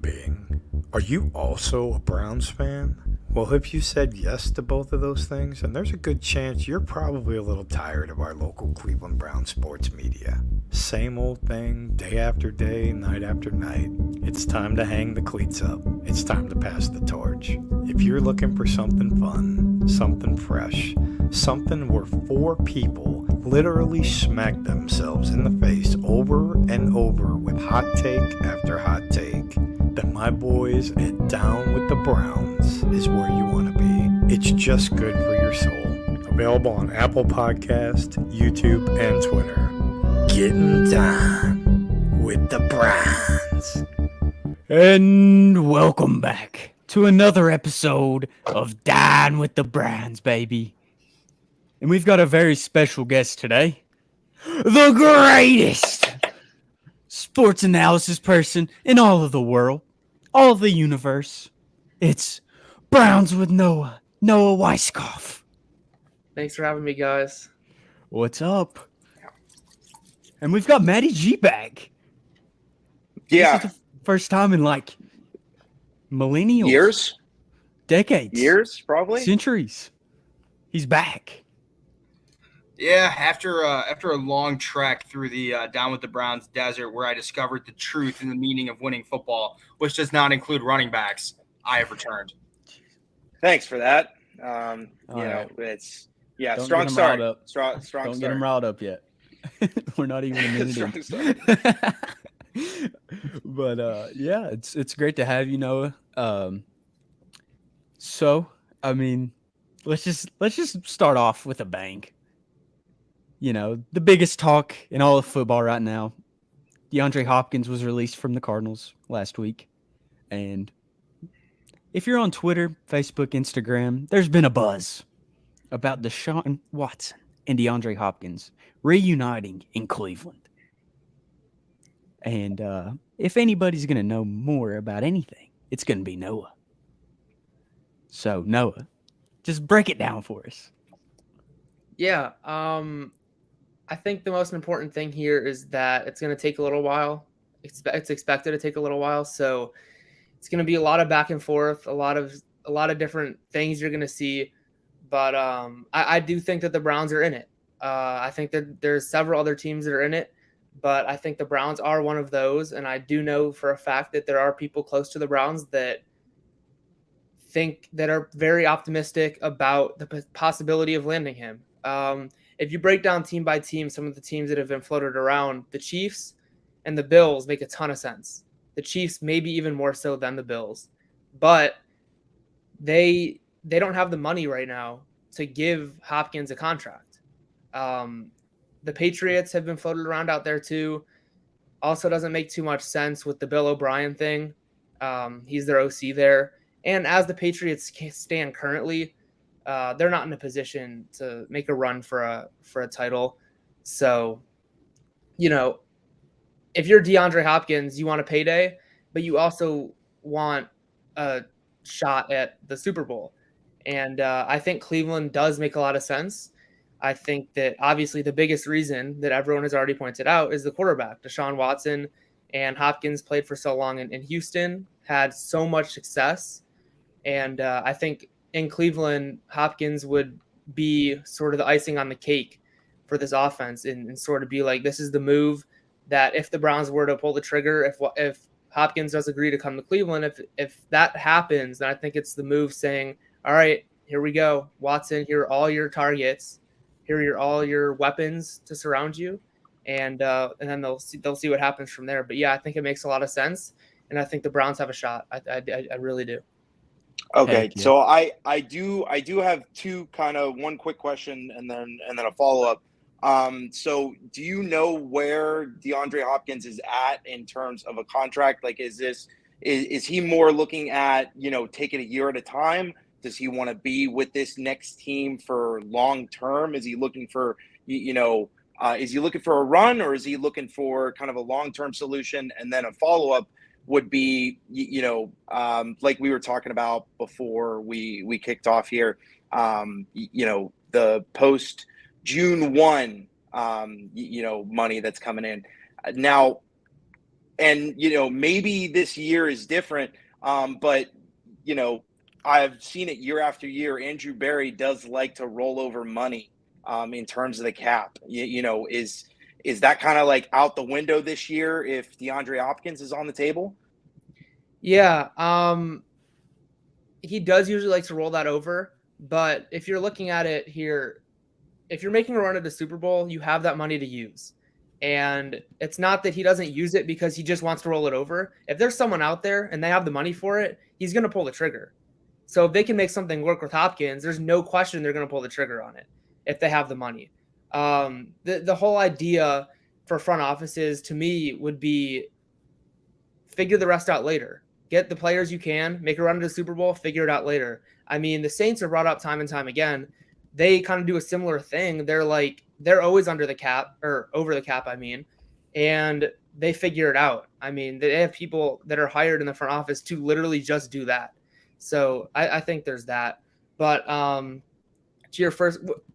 being, are you also a Browns fan? Well, if you said yes to both of those things, then there's a good chance you're probably a little tired of our local Cleveland Brown sports media. Same old thing, day after day, night after night. It's time to hang the cleats up. It's time to pass the torch. If you're looking for something fun, something fresh, something where four people literally smack themselves in the face over and over with hot take after hot take, then my boys at Down with the Browns is where you want to be. It's just good for your soul. Available on Apple Podcast, YouTube, and Twitter. Getting down with the Browns. And welcome back to another episode of Dine with the Browns, baby. And we've got a very special guest today. The greatest sports analysis person in all of the world, all of the universe. It's Browns with Noah Weiskopf. Thanks for having me, guys. What's up? And we've got Matty G back. Yeah. This is the first time in like millennials. Years? Decades. Years, probably. Centuries. He's back. Yeah, after a long trek through the Down with the Browns desert, where I discovered the truth and the meaning of winning football, which does not include running backs, I have returned. Thanks for that. Right. It's Don't strong get 'em start. riled up. Strong Don't start. get him riled up yet. We're not even a minute Strong in. start. But yeah, it's great to have you, Noah. So I mean, let's just start off with a bang. You know, the biggest talk in all of football right now. DeAndre Hopkins was released from the Cardinals last week. And if you're on Twitter, Facebook, Instagram, there's been a buzz about Deshaun Watson and DeAndre Hopkins reuniting in Cleveland. And if anybody's going to know more about anything, it's going to be Noah. So, Noah, just break it down for us. Yeah, I think the most important thing here is that it's going to take a little while. It's expected to take a little while, so it's going to be a lot of back and forth, a lot of different things you're going to see. But I do think that the Browns are in it. I think that there's several other teams that are in it, but I think the Browns are one of those. And I do know for a fact that there are people close to the Browns that are very optimistic about the possibility of landing him. If you break down team by team, some of the teams that have been floated around, the Chiefs and the Bills make a ton of sense. The Chiefs maybe even more so than the Bills, but they don't have the money right now to give Hopkins a contract. The Patriots have been floated around out there too. Also doesn't make too much sense with the Bill O'Brien thing. He's their OC there. And as the Patriots stand currently, they're not in a position to make a run for a title. So, you know, if you're DeAndre Hopkins, you want a payday, but you also want a shot at the Super Bowl. And I think Cleveland does make a lot of sense. I think that obviously the biggest reason that everyone has already pointed out is the quarterback. Deshaun Watson and Hopkins played for so long in Houston, had so much success. And I think in Cleveland, Hopkins would be sort of the icing on the cake for this offense and sort of be like, this is the move that if the Browns were to pull the trigger, if Hopkins does agree to come to Cleveland, if that happens, then I think it's the move saying, all right, here we go. Watson, here are all your targets. Here are all your weapons to surround you. And then they'll see what happens from there. But yeah, I think it makes a lot of sense. And I think the Browns have a shot. I really do. Okay, so I do have two kind of one quick question and then a follow-up. So do you know where DeAndre Hopkins is at in terms of a contract? Like, is he more looking at, taking a year at a time? Does he want to be with this next team for long term? Is he looking for, is he looking for a run, or is he looking for kind of a long-term solution? And then a follow-up would be, like we were talking about before we kicked off here, the post June 1, money that's coming in. Now, maybe this year is different, but I've seen it year after year. Andrew Berry does like to roll over money in terms of the cap. Is that kind of like out the window this year if DeAndre Hopkins is on the table? Yeah, he does usually like to roll that over, but if you're looking at it here, if you're making a run at the Super Bowl, you have that money to use. And it's not that he doesn't use it because he just wants to roll it over. If there's someone out there and they have the money for it, he's going to pull the trigger. So if they can make something work with Hopkins, there's no question they're going to pull the trigger on it if they have the money. The whole idea for front offices to me would be figure the rest out later. Get the players you can, make a run to the Super Bowl, figure it out later. I mean, the Saints are brought up time and time again. They kind of do a similar thing. They're always under the cap, or over the cap, and they figure it out. I mean, they have people that are hired in the front office to literally just do that. So I think there's that. But to your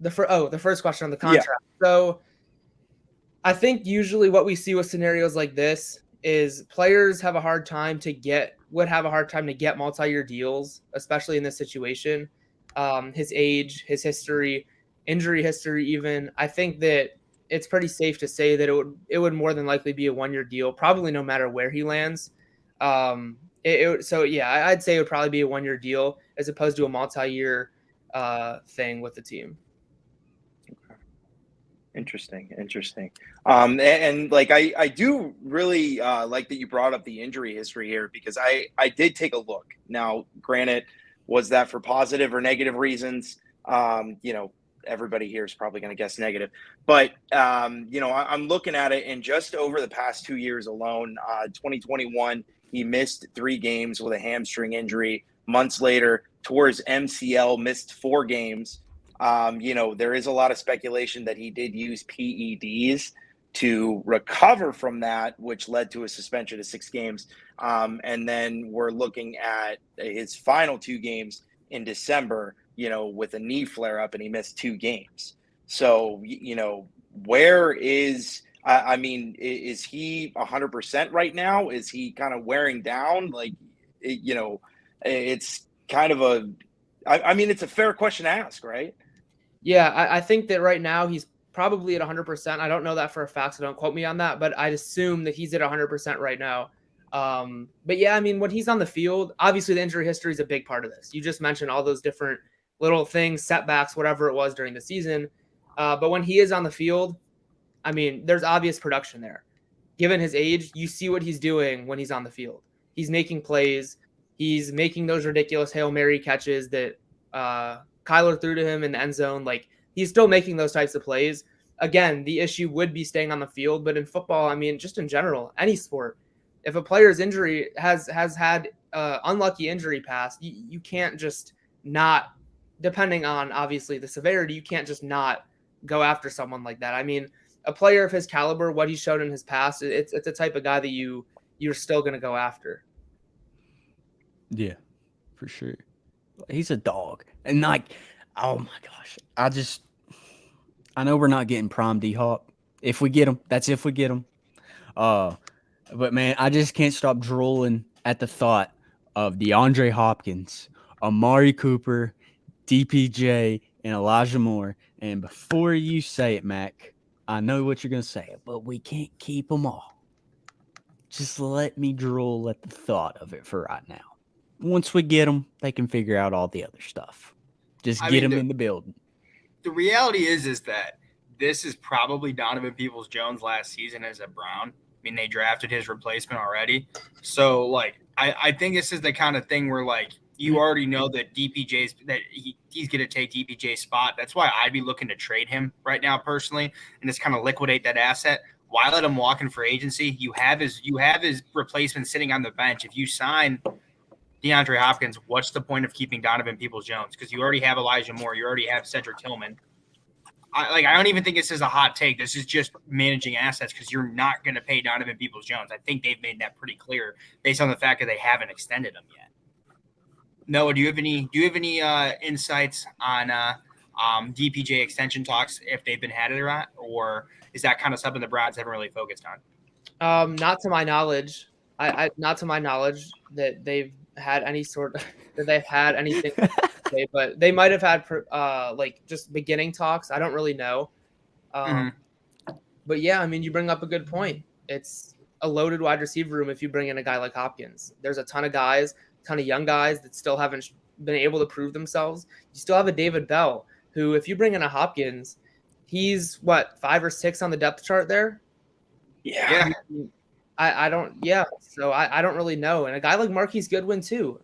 the first question on the contract. Yeah. So I think usually what we see with scenarios like this is players have a hard time to get multi-year deals, especially in this situation. His age, his history, injury history, even. I think that it's pretty safe to say that it would more than likely be a 1-year deal, probably no matter where he lands. So yeah, I'd say it would probably be a 1-year deal as opposed to a multi-year thing with the team. Interesting. And like, I do really like that you brought up the injury history here, because I did take a look. Now, granted, was that for positive or negative reasons? Everybody here is probably going to guess negative, but I'm looking at it, and just over the past 2 years alone, 2021, he missed 3 games with a hamstring injury. Months later, tore his MCL, missed 4 games. There is a lot of speculation that he did use PEDs to recover from that, which led to a suspension of 6 games. And then we're looking at his final 2 games in December, with a knee flare up, and he missed 2 games. So, where is he 100% right now? Is he kind of wearing down? Like, it's kind of it's a fair question to ask, right? Yeah, I think that right now he's probably at 100%. I don't know that for a fact, so don't quote me on that, but I'd assume that he's at 100% right now. But yeah, when he's on the field, obviously the injury history is a big part of this. You just mentioned all those different little things, setbacks, whatever it was during the season. But when he is on the field, there's obvious production there. Given his age, you see what he's doing when he's on the field. He's making plays. He's making those ridiculous Hail Mary catches that Kyler threw to him in the end zone. Like, he's still making those types of plays. Again, the issue would be staying on the field, but in football, just in general, any sport, if a player's injury has had unlucky injury past, you can't just not, depending on obviously the severity, you can't just not go after someone like that. A player of his caliber, what he's shown in his past, it's the type of guy that you're still going to go after. Yeah, for sure. He's a dog. And oh my gosh, I know we're not getting prime DHop. If we get him, that's if we get him. But man, I just can't stop drooling at the thought of DeAndre Hopkins, Amari Cooper, DPJ, and Elijah Moore. And before you say it, Mac, I know what you're going to say, but we can't keep them all. Just let me drool at the thought of it for right now. Once we get them, they can figure out all the other stuff. Just get them in the building. The reality is that this is probably Donovan Peoples-Jones' last season as a Brown. They drafted his replacement already. So, I think this is the kind of thing where, you already know that he's going to take DPJ's spot. That's why I'd be looking to trade him right now personally and just kind of liquidate that asset. Why let him walk in for agency? You have his replacement sitting on the bench. If you sign DeAndre Hopkins, what's the point of keeping Donovan Peoples-Jones? Because you already have Elijah Moore. You already have Cedric Tillman. I don't even think this is a hot take. This is just managing assets, because you're not going to pay Donovan Peoples-Jones. I think they've made that pretty clear based on the fact that they haven't extended him yet. Noah, do you have any insights on DPJ extension talks, if they've been had it or not, or is that kind of something the Browns haven't really focused on? Not to my knowledge. I not to my knowledge that they've had any sort of that they've had anything to say, but they might have had like just beginning talks. I don't really know. Mhm. But yeah, I mean, you bring up a good point. It's a loaded wide receiver room if you bring in a guy like Hopkins. There's a ton of guys, ton of young guys that still haven't been able to prove themselves. You still have a David Bell, who, if you bring in a Hopkins, he's what, 5 or 6 on the depth chart there. Yeah. I don't, yeah. So I don't really know. And a guy like Marquise Goodwin too.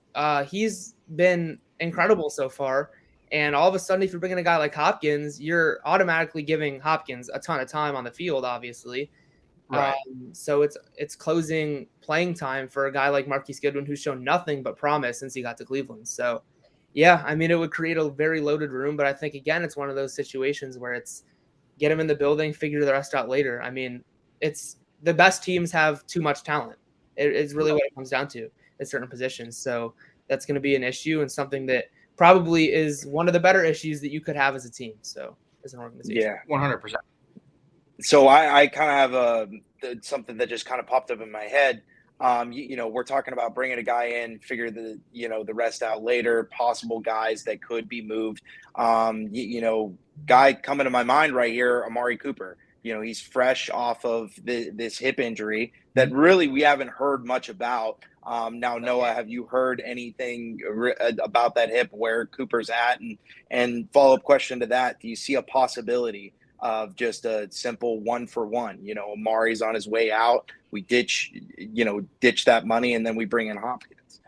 He's been incredible so far. And all of a sudden, if you're bringing a guy like Hopkins, you're automatically giving Hopkins a ton of time on the field, obviously. Right. So it's closing playing time for a guy like Marquise Goodwin, who's shown nothing but promise since he got to Cleveland. So, yeah, I mean, it would create a very loaded room. But I think, again, it's one of those situations where it's get him in the building, figure the rest out later. I mean, it's the best teams have too much talent. It's really what it comes down to at certain positions. So that's going to be an issue and something that probably is one of the better issues that you could have as a team. So as an organization. Yeah. 100%. So I kind of have something that just kind of popped up in my head. We're talking about bringing a guy in, figure the rest out later, possible guys that could be moved. Guy coming to my mind right here, Amari Cooper. He's fresh off of this hip injury that really we haven't heard much about. Now, Noah, have you heard anything about that hip, where Cooper's at? And follow-up question to that, do you see a possibility of just a simple 1-for-1? Amari's on his way out. We ditch that money, and then we bring in Hopkins.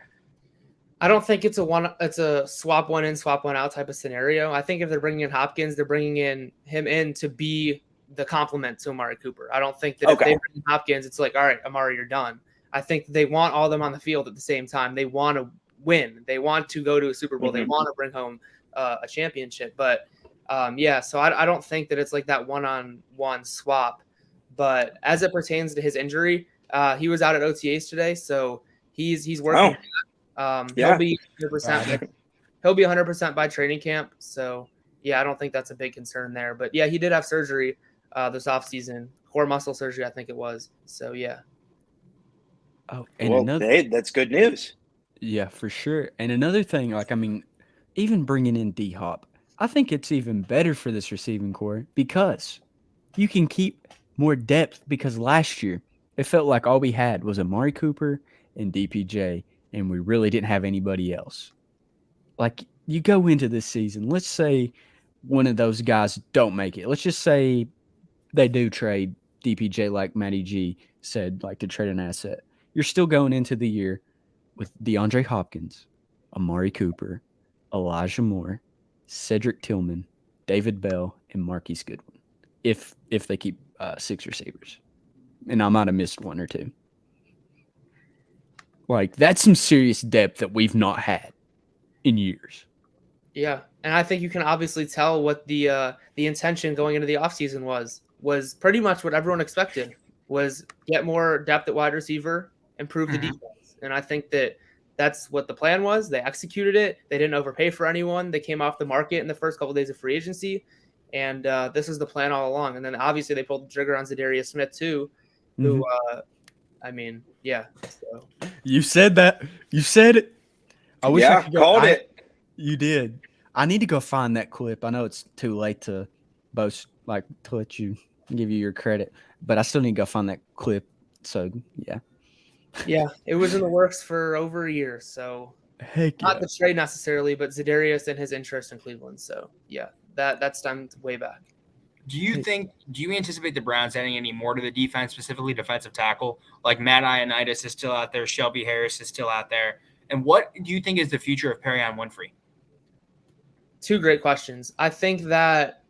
I don't think it's a swap one in, swap one out type of scenario. I think if they're bringing in Hopkins, they're bringing him in to be the complement to Amari Cooper. I don't think that if they bring in Hopkins, it's like, all right, Amari, you're done. I think they want all of them on the field at the same time. They want to win. They want to go to a Super Bowl. Mm-hmm. They want to bring home a championship. But so I don't think that it's like that one-on-one swap. But as it pertains to his injury, he was out at OTAs today, so he's working. He'll be 100%. He'll be 100% by training camp. So yeah, I don't think that's a big concern there. But yeah, he did have surgery this offseason, core muscle surgery, I think it was. So yeah. Oh, and that's good news. Yeah, for sure. And another thing, even bringing in DHop, I think it's even better for this receiving core because you can keep more depth, because last year it felt like all we had was Amari Cooper and DPJ, and we really didn't have anybody else. Like, you go into this season, let's say one of those guys don't make it. Let's just say they do trade DPJ, like Matty G said, like to trade an asset. You're still going into the year with DeAndre Hopkins, Amari Cooper, Elijah Moore, Cedric Tillman, David Bell, and Marquise Goodwin. If they keep 6 receivers. And I might have missed 1 or 2. Like, that's some serious depth that we've not had in years. Yeah, and I think you can obviously tell what the intention going into the offseason was pretty much what everyone expected, was get more depth at wide receiver, improve the defense. And I think that's what the plan was. They executed it. They didn't overpay for anyone. They came off the market in the first couple of days of free agency. And this is the plan all along. And then obviously they pulled the trigger on Zadarius Smith too, who, So. You said that. You said it. I wish I could called it. You did. I need to go find that clip. I know it's too late to boast, to let you give you your credit, but I still need to go find that clip. So yeah. Yeah, it was in the works for over a year. So not the trade necessarily, but Zadarius and his interest in Cleveland. So yeah, that's stemmed way back. Do you anticipate the Browns adding any more to the defense, specifically defensive tackle? Like Matt Ioannidis is still out there, Shelby Harris is still out there. And what do you think is the future of Perrion Winfrey? 2 great questions. I think that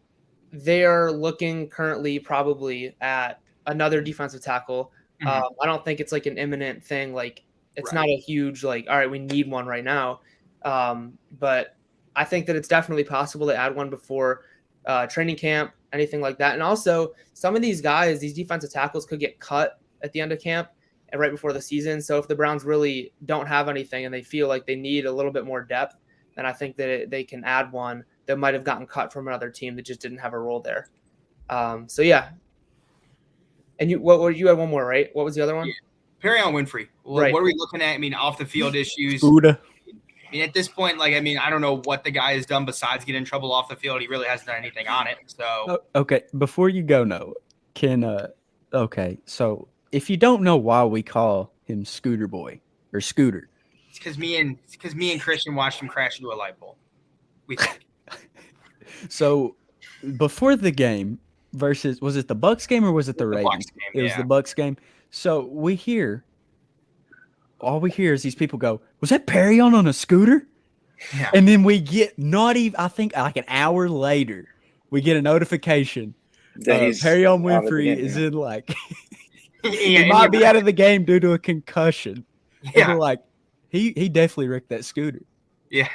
they are looking currently probably at another defensive tackle. I don't think it's like an imminent thing. Like, it's not a huge, all right, we need one right now. But I think that it's definitely possible to add one before training camp, anything like that. And also, some of these guys, these defensive tackles, could get cut at the end of camp and right before the season. So if the Browns really don't have anything and they feel like they need a little bit more depth, then I think that they can add one that might have gotten cut from another team that just didn't have a role there. So yeah. And you had one more, right? What was the other one? Yeah. Perrion Winfrey. Well, Right. What are we looking at? I mean, off the field issues. Buddha. I mean, at this point, I don't know what the guy has done besides get in trouble off the field. He really hasn't done anything on it. So Okay, before you go, Noah, okay, so if you don't know why we call him Scooter Boy or Scooter, it's because me and Christian watched him crash into a light pole. We think. So before the game versus, was it the Bucks game or was it the Ravens? Bucks game, It was yeah. the Bucks game. So all we hear is these people go, "Was that Perrion on a scooter?" Yeah. And then we get not even, I think like an hour later, we get a notification. Perrion Winfrey is in he might be out of the game due to a concussion. Yeah. And we're like, he definitely wrecked that scooter. Yeah.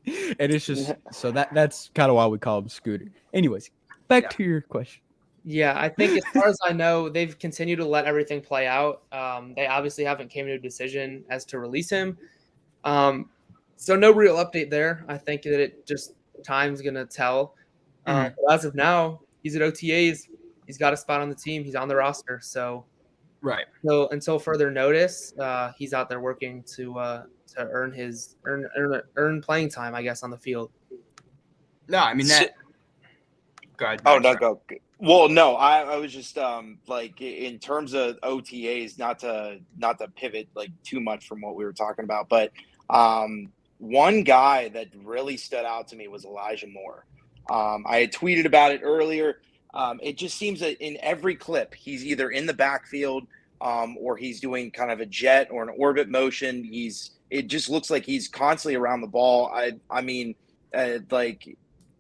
And it's just so that's kind of why we call him Scooter. Anyways, back to your question. Yeah, I think as far as I know, they've continued to let everything play out. They obviously haven't came to a decision as to release him. So no real update there. I think that it just time's gonna tell. But as of now, he's at OTAs. He's got a spot on the team. He's on the roster. So Right. So until further notice, he's out there working to earn playing time, I guess, on the field. No, I mean that. Go ahead. Oh no, go. Well, no, I was just in terms of OTAs, not to pivot too much from what we were talking about, but one guy that really stood out to me was Elijah Moore. I had tweeted about it earlier. It just seems that in every clip, he's either in the backfield or he's doing kind of a jet or an orbit motion. It just looks like he's constantly around the ball.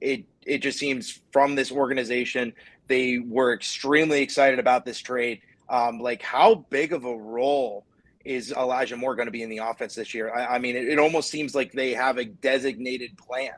It just seems from this organization, they were extremely excited about this trade. How big of a role is Elijah Moore going to be in the offense this year? It almost seems like they have a designated plan.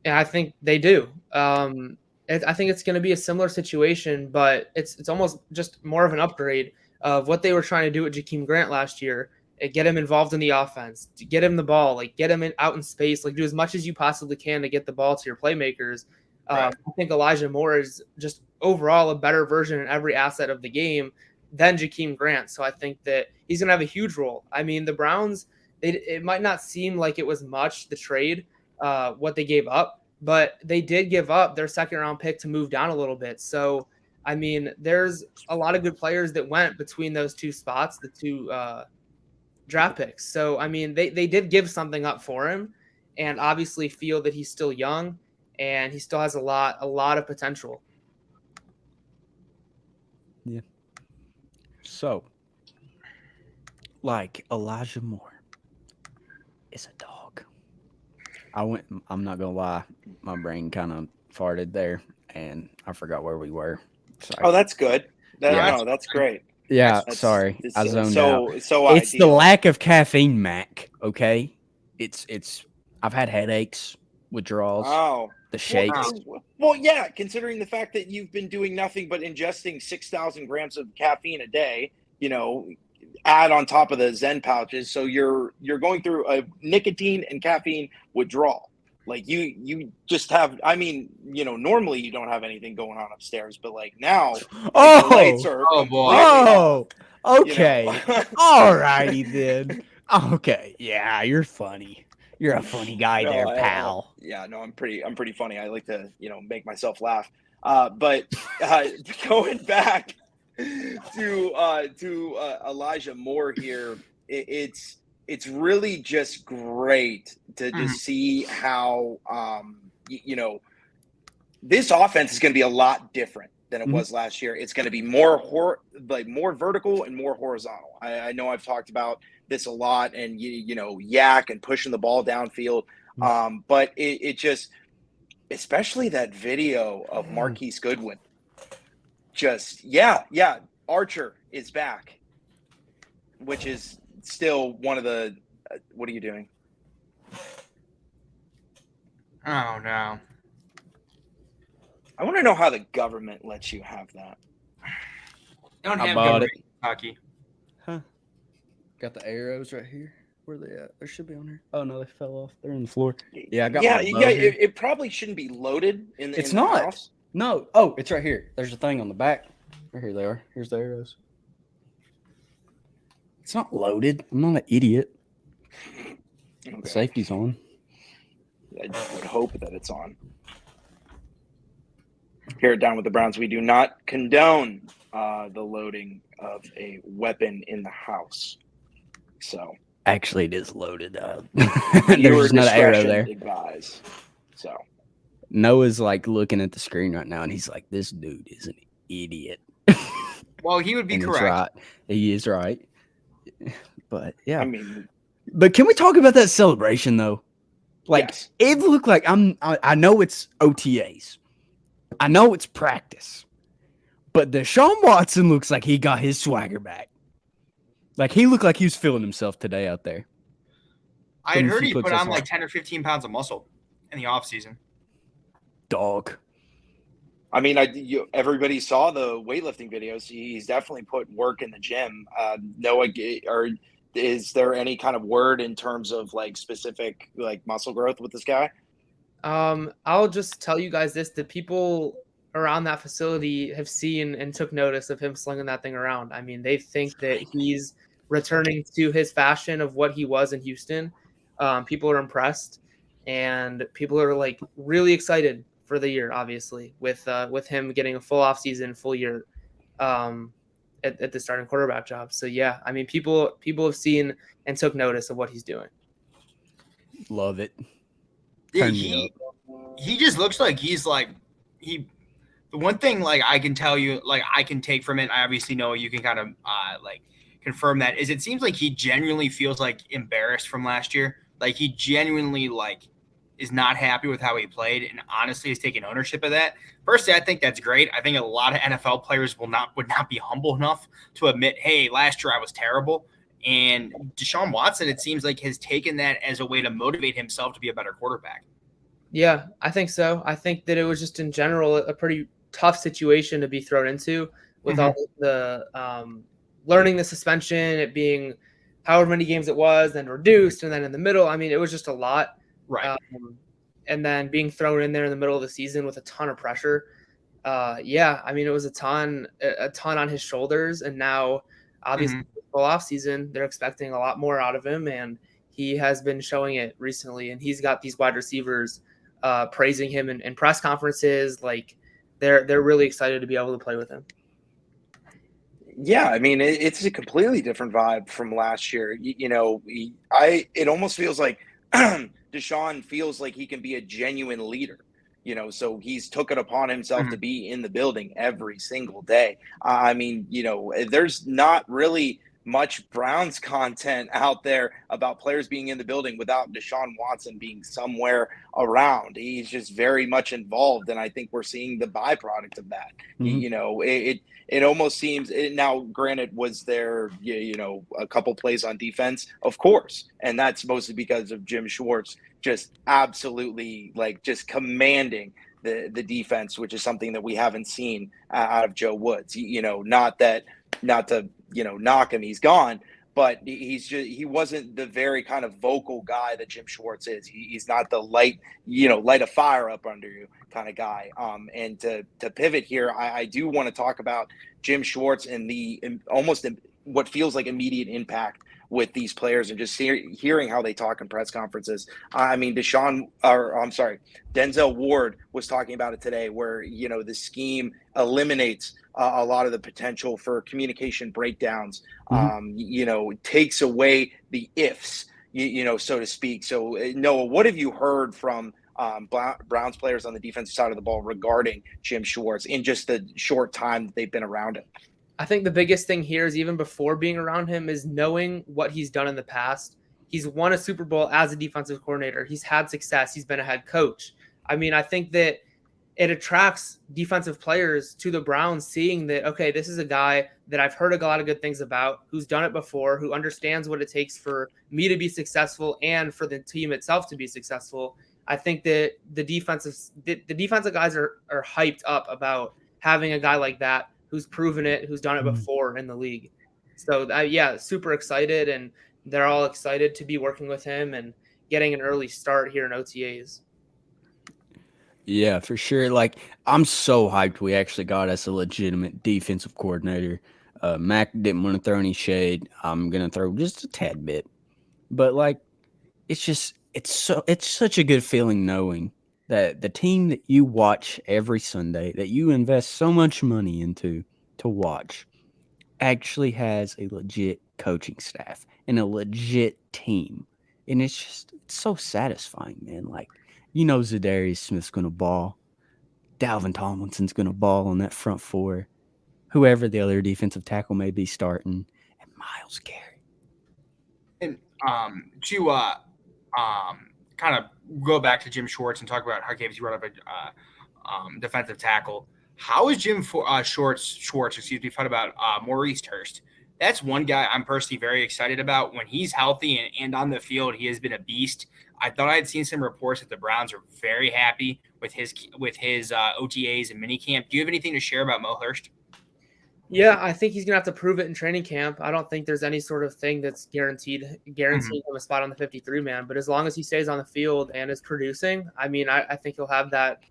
Yeah, I think they do. I think it's going to be a similar situation, but it's almost just more of an upgrade of what they were trying to do with Jakeem Grant last year. Get him involved in the offense, to get him the ball, get him out in space, do as much as you possibly can to get the ball to your playmakers. Right. I think Elijah Moore is just overall a better version in every asset of the game than Jakeem Grant. So I think that he's going to have a huge role. I mean, the Browns, it might not seem like it was much, the trade, what they gave up, but they did give up their second-round pick to move down a little bit. So, I mean, there's a lot of good players that went between those two spots, the two draft picks. So, I mean, they did give something up for him and obviously feel that he's still young and he still has a lot of potential. Yeah. So, Elijah Moore is a dog. I'm not going to lie, my brain kind of farted there and I forgot where we were. Sorry. Oh, that's good. That's great. Yeah, sorry. I zoned out. So it's the lack of caffeine, Mac. Okay, it's. I've had headaches, withdrawals. Oh, the shakes. Well, yeah. Considering the fact that you've been doing nothing but ingesting 6,000 grams of caffeine a day, add on top of the Zen pouches, so you're going through a nicotine and caffeine withdrawal. You just have. Normally you don't have anything going on upstairs, but now, the lights are. Oh boy. Oh, okay. All righty then. Okay, yeah, you're funny. You're a funny guy there, pal. I'm pretty funny. I like to make myself laugh. But going back to Elijah Moore here, it's really just great to see how this offense is going to be a lot different than it was last year. It's going to be more more vertical and more horizontal. I know I've talked about this a lot, and yak and pushing the ball downfield. But it just, especially that video of Marquise Goodwin, just Archer is back, which is still one of the. What are you doing? Oh no! I want to know how the government lets you have that. Don't I have bought government hockey. Huh? Got the arrows right here. Where they at? They should be on here. Oh no, they fell off. They're on the floor. Yeah, I got. Yeah. My bow here. It probably shouldn't be loaded in the. It's in the not. house. No. Oh, it's right here. There's a thing on the back. Here they are. Here's the arrows. It's not loaded. I'm not an idiot. Okay. The safety's on. I would hope that it's on. Here at Down with the Browns, we do not condone the loading of a weapon in the house. So Actually, it is loaded. viewer There's not an arrow discretion there. advised. So Noah's like looking at the screen right now, and he's like, "This dude is an idiot." Well, he would be And he's correct. right. He is right. But yeah. I mean, But can we talk about that celebration though? Like yes. it looked like I know it's OTAs. I know it's practice. But Deshaun Watson looks like he got his swagger back. Like he looked like he was feeling himself today out there. I had heard he put on like 10 or 15 pounds of muscle in the offseason. Dog. I mean, everybody saw the weightlifting videos. He's definitely put work in the gym. Noah, or is there any kind of word in terms of like specific like muscle growth with this guy? I'll just tell you guys this: the people around that facility have seen and took notice of him slinging that thing around. I mean, they think that he's returning to his fashion of what he was in Houston. People are impressed, and people are like really excited for the year, obviously, with him getting a full off season, full year at the starting quarterback job. So yeah, I mean, people have seen and took notice of what he's doing. Love it. Yeah, he just looks like he's like the one thing like I can tell you, like I can take from it, I obviously know you can kind of like confirm that, is it seems like he genuinely feels like embarrassed from last year. Like he genuinely like is not happy with how he played, and honestly is taking ownership of that. Personally, I think that's great. I think a lot of NFL players would not be humble enough to admit, hey, last year I was terrible. And Deshaun Watson, it seems like, has taken that as a way to motivate himself to be a better quarterback. Yeah, I think so. I think that it was just in general a pretty tough situation to be thrown into with all the learning the suspension, it being however many games it was, then reduced, and then in the middle. I mean, it was just a lot. Right. And then being thrown in there in the middle of the season with a ton of pressure. Yeah, I mean, it was a ton on his shoulders. And now, obviously, full off season, they're expecting a lot more out of him. And he has been showing it recently. And he's got these wide receivers praising him in press conferences. Like, they're really excited to be able to play with him. Yeah, I mean, it's a completely different vibe from last year. It almost feels like Deshaun feels like he can be a genuine leader, so he's took it upon himself to be in the building every single day. I mean, there's not really much Browns content out there about players being in the building without Deshaun Watson being somewhere around. He's just very much involved, and I think we're seeing the byproduct of that. It almost seems now, granted, was there, a couple plays on defense? Of course. And that's mostly because of Jim Schwartz just absolutely just commanding the defense, which is something that we haven't seen out of Joe Woods. Not to knock him, he's gone, but he wasn't the very kind of vocal guy that Jim Schwartz is. He's not the light a fire up under you kind of guy. And to pivot here, I do want to talk about Jim Schwartz and almost what feels like immediate impact with these players, and just hearing how they talk in press conferences. I mean, Denzel Ward was talking about it today, where the scheme eliminates a lot of the potential for communication breakdowns. Takes away the ifs, so to speak. So Noah, what have you heard from Browns players on the defensive side of the ball regarding Jim Schwartz in just the short time that they've been around him? I think the biggest thing here is, even before being around him, is knowing what he's done in the past. He's won a Super Bowl as a defensive coordinator. He's had success. He's been a head coach. I mean, I think that it attracts defensive players to the Browns, seeing that, okay, this is a guy that I've heard a lot of good things about, who's done it before, who understands what it takes for me to be successful and for the team itself to be successful. I think that the defensive guys are hyped up about having a guy like that who's proven it, who's done it before in the league. So yeah, super excited, and they're all excited to be working with him and getting an early start here in OTAs. Yeah, for sure. Like, I'm so hyped we actually got us a legitimate defensive coordinator. Mac didn't want to throw any shade. I'm gonna throw just a tad bit, but like, it's such a good feeling knowing that the team that you watch every Sunday, that you invest so much money into to watch, actually has a legit coaching staff and a legit team. And it's so satisfying, man. Like, Zadarius Smith's gonna ball. Dalvin Tomlinson's gonna ball on that front four. Whoever the other defensive tackle may be starting, and Miles Garrett. And to kind of go back to Jim Schwartz and talk about how KFC brought up a defensive tackle. How is Jim Schwartz, thought about Maurice Hurst? That's one guy I'm personally very excited about. When he's healthy and on the field, he has been a beast. I thought I had seen some reports that the Browns are very happy with his OTAs and minicamp. Do you have anything to share about Mo Hurst? Yeah, I think he's gonna have to prove it in training camp. I don't think there's any sort of thing that's guaranteeing him a spot on the 53 man. But as long as he stays on the field and is producing, I mean, I think he'll have that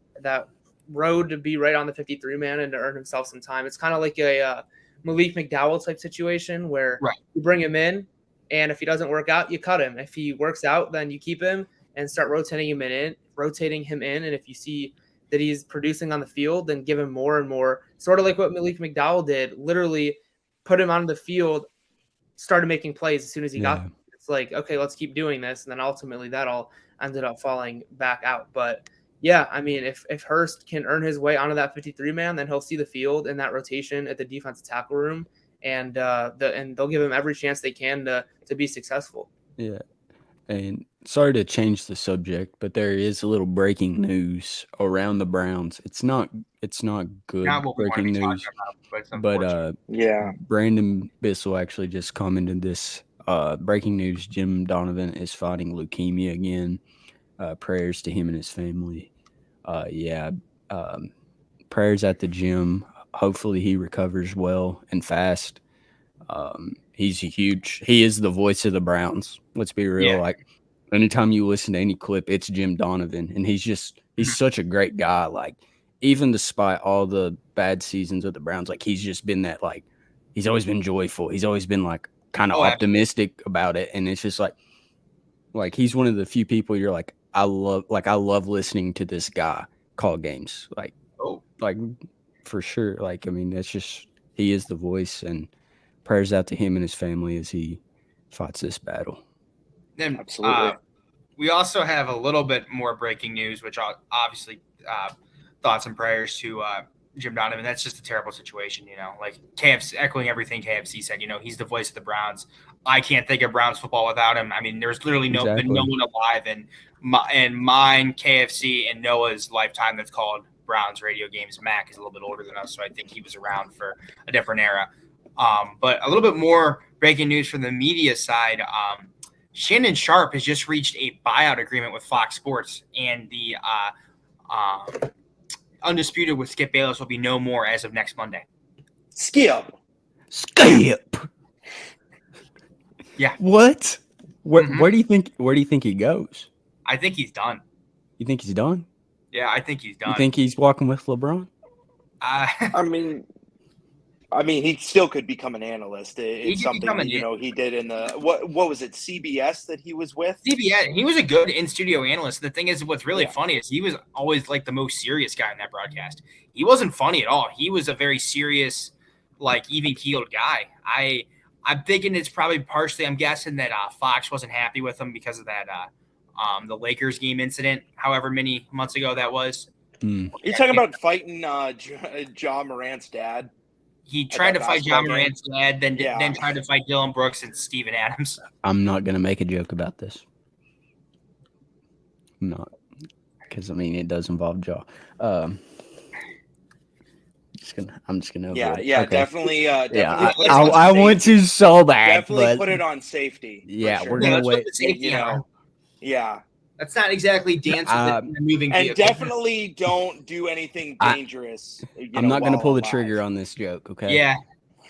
road to be right on the 53 man and to earn himself some time. It's kind of like a Malik McDowell type situation where you bring him in, and if he doesn't work out, you cut him. If he works out, then you keep him and start rotating him in. And if you see that he's producing on the field, then give him more and more, sort of like what Malik McDowell did, literally put him on the field, started making plays as soon as he got them. It's like, okay, let's keep doing this. And then ultimately that all ended up falling back out. But yeah, I mean, if Hurst can earn his way onto that 53 man, then he'll see the field in that rotation at the defensive tackle room, and they'll give him every chance they can to be successful. Yeah. And sorry to change the subject, but there is a little breaking news around the Browns. It's not good breaking news, but Brandon Bissell actually just commented this breaking news. Jim Donovan is fighting leukemia again. Prayers to him and his family. Prayers at the gym. Hopefully he recovers well and fast. He is the voice of the Browns. Let's be real. Yeah. Like, anytime you listen to any clip, it's Jim Donovan. And he's such a great guy. Like, even despite all the bad seasons of the Browns, like, he's just been that, like, he's always been joyful. He's always been, like, kind of optimistic about it. And it's just like, he's one of the few people you're like, I love listening to this guy call games. Like, for sure. Like, I mean, that's just, he is the voice, and prayers out to him and his family as he fights this battle. Then, absolutely. We also have a little bit more breaking news, which obviously thoughts and prayers to Jim Donovan. That's just a terrible situation, like KFC, echoing everything KFC said, he's the voice of the Browns. I can't think of Browns football without him. I mean, there's literally been no one alive in mine, KFC, and Noah's lifetime that's called Browns radio games. Mac is a little bit older than us, so I think he was around for a different era. But a little bit more breaking news from the media side. Shannon Sharp has just reached a buyout agreement with Fox Sports, and the Undisputed with Skip Bayless will be no more as of next Monday. Skip. Yeah. What? Where do you think he goes? I think he's done. You think he's done? Yeah, I think he's done. You think he's walking with LeBron? I mean, he still could become an analyst. It's something that, he did in the what was it, CBS that he was with? CBS. He was a good in-studio analyst. The thing is, what's really funny is he was always like the most serious guy in that broadcast. He wasn't funny at all. He was a very serious, like even-keeled guy. I'm thinking it's probably partially. I'm guessing that Fox wasn't happy with him because of that the Lakers game incident. However many months ago that was. You're talking about fighting Ja Morant's dad. He tried to fight John Morant's dad, then tried to fight Dylan Brooks and Steven Adams. I'm not going to make a joke about this. I'm not. Because, I mean, it does involve Ja. I'm just gonna. Yeah, okay. Definitely. I want to so bad. Definitely put it on safety. Yeah, sure. We're gonna wait. Yeah. That's not exactly dance with the moving vehicle. And definitely don't do anything dangerous. I'm not going to pull the trigger on this joke, okay? Yeah.